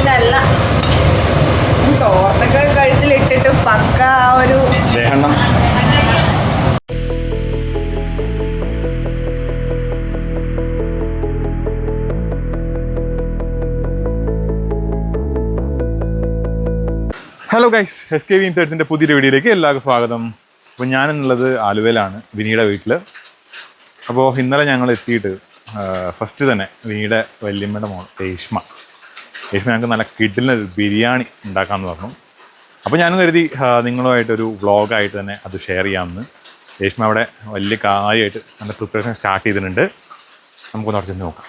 ഇതല്ല തോർത്തൊക്കെ കഴുത്തിലിട്ടിട്ട് പക്ക ആ ഒരു ദേഹണ്ണം. ഹലോ ഗൈസ്, SKV ഇൻതേർഡ്സിൻ്റെ പുതിയൊരു വീഡിയോയിലേക്ക് എല്ലാവർക്കും സ്വാഗതം. അപ്പോൾ ഞാനെന്നുള്ളത് ആലുവയിലാണ്, വിനിയുടെ വീട്ടിൽ. അപ്പോൾ ഇന്നലെ ഞങ്ങൾ എത്തിയിട്ട് ഫസ്റ്റ് തന്നെ വിനിയുടെ വല്യമ്മയുടെ മോൾ രേഷ്മ ഞങ്ങൾക്ക് നല്ല കിഡിലിന് ബിരിയാണി ഉണ്ടാക്കാമെന്ന് പറഞ്ഞു. അപ്പോൾ ഞാനും കരുതി നിങ്ങളുമായിട്ടൊരു വ്ളോഗായിട്ട് തന്നെ അത് ഷെയർ ചെയ്യാമെന്ന്. രേഷ്മ അവിടെ വലിയ കാര്യമായിട്ട് നല്ല പ്രിപ്പറേഷൻ സ്റ്റാർട്ട് ചെയ്തിട്ടുണ്ട്. നമുക്കൊന്ന് കുറച്ച് നോക്കാം.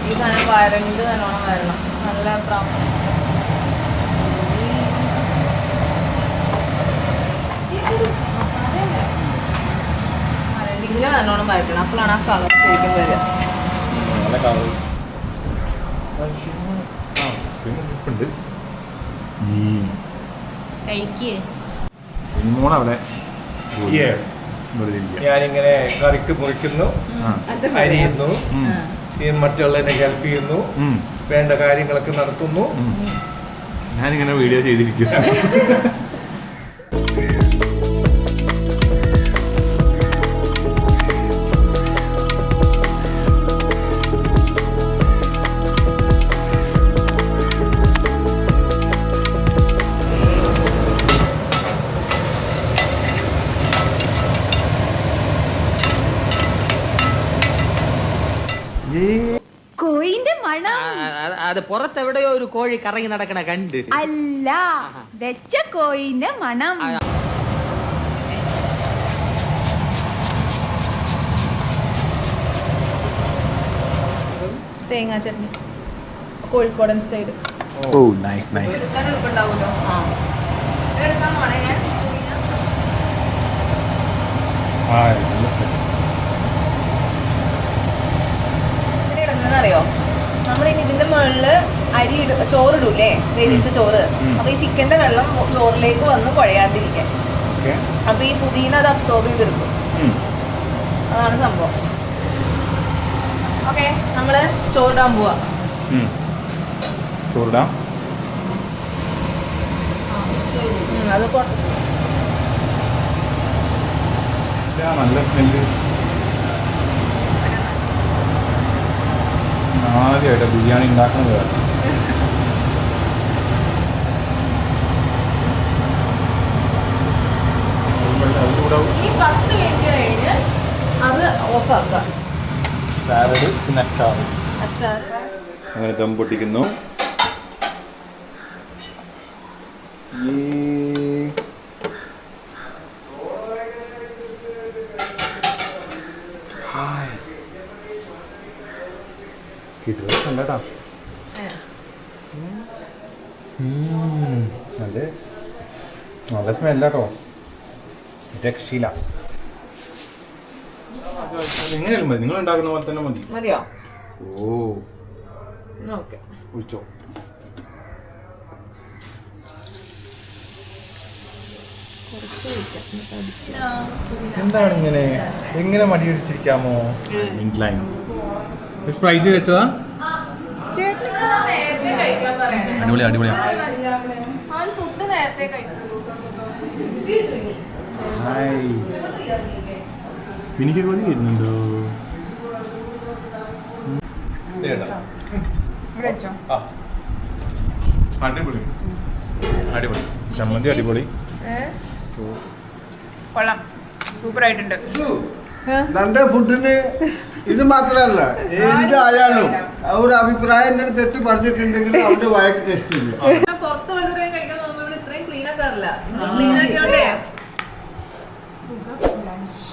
ഈ സാധനം വരണ്ട് നല്ലോണം വരണം. നല്ല വരണ്ടിങ്ങനെ നല്ലോണം വരക്കണം. അപ്പോഴാണ് ആ കളർ ശരിക്കും വരിക. അവിടെ ഞാനിങ്ങനെ കറിക്ക് മുറിക്കുന്നു, അരിയുന്നു, മറ്റുള്ളതിനെ ഹെൽപ്പ് ചെയ്യുന്നു, വേണ്ട കാര്യങ്ങളൊക്കെ നടത്തുന്നു. ഞാനിങ്ങനെ വീഡിയോ ചെയ്തിരിക്കും. കോഴിന്റെ മണം അത് പുറത്തെവിടെയോ ഒരു കോഴി കറങ്ങി നടക്കണ കണ്ട്. അല്ല, വെച്ച കോഴിന്റെ മണം. തേങ്ങാ ചട്നി കോഴിക്കോടൻ സ്റ്റൈല്. ഓ നൈസ് നൈസ്. എളുപ്പമുണ്ടാവുമല്ലോ. എടുക്കാൻ പോണേ ഞാൻ. അറിയോ, നമ്മളിനി ഇതിന്റെ മുകളില് ചോറിടൂലേ, വേവിച്ച ചോറ്. അപ്പൊ ഈ ചിക്കന്റെ വെള്ളം ചോറിലേക്ക് വന്ന് കുഴയാണ്ടിരിക്കാൻ. അപ്പൊ ഈ പുതിന അത് അബ്സോർബ് ചെയ്തെടുക്കും. അതാണ് സംഭവം. ഓക്കെ, നമ്മള് ചോറിടാൻ പോവാ. ചോറിടാം. അത് നല്ല സ്മെല്ല്. ആദ്യമായിട്ട് ബിരിയാണി ഉണ്ടാക്കുന്നത്. ഈ 10 മിനിറ്റ് കഴിഞ്ഞ് അത് ഓഫാക്കാം. സാലഡ് പിന്നെ അച്ചാറ്. അച്ചാറ് അങ്ങനെ ദം പൊട്ടിക്കുന്നു. കണ്ടോ നല്ല സ്മെല്ലാട്ടോ, രക്ഷയില്ല. എങ്ങനെയാലും മതി, നിങ്ങൾ ഉണ്ടാക്കുന്ന പോലെ തന്നെ മതി. മതിയോ? ഓ ഓക്കെ, ഒഴിച്ചോ. എന്താണ് ഇങ്ങനെ എങ്ങനെ മടി പിടിച്ചിരിക്കാമോ? സ്പ്രൈറ്റ് വെച്ചതാ? അടിപൊളിയാ അടിപൊളിയാ. എനിക്ക് കൊതി വരുന്നുണ്ടോ? അടിപൊളി അടിപൊളി. ചമ്മന്തി അടിപൊളി. കൊള്ളാം, സൂപ്പർ ആയിട്ടുണ്ട്. നമ്മുടെ ഫുഡിന് ഇത് മാത്രമല്ല, എന്തായാലും ഒരു അഭിപ്രായം എന്തെങ്കിലും തെറ്റ് പറഞ്ഞിട്ടുണ്ടെങ്കിൽ അവന്റെ വായക്ക് ടെസ്റ്റ് ഇല്ല. പുറത്ത് കഴിക്കാൻ ഇത്രയും ക്ലീൻ ആക്കാറില്ല. ക്ലീൻ ആക്കിയോണ്ടേ സുഖ ലഞ്ച്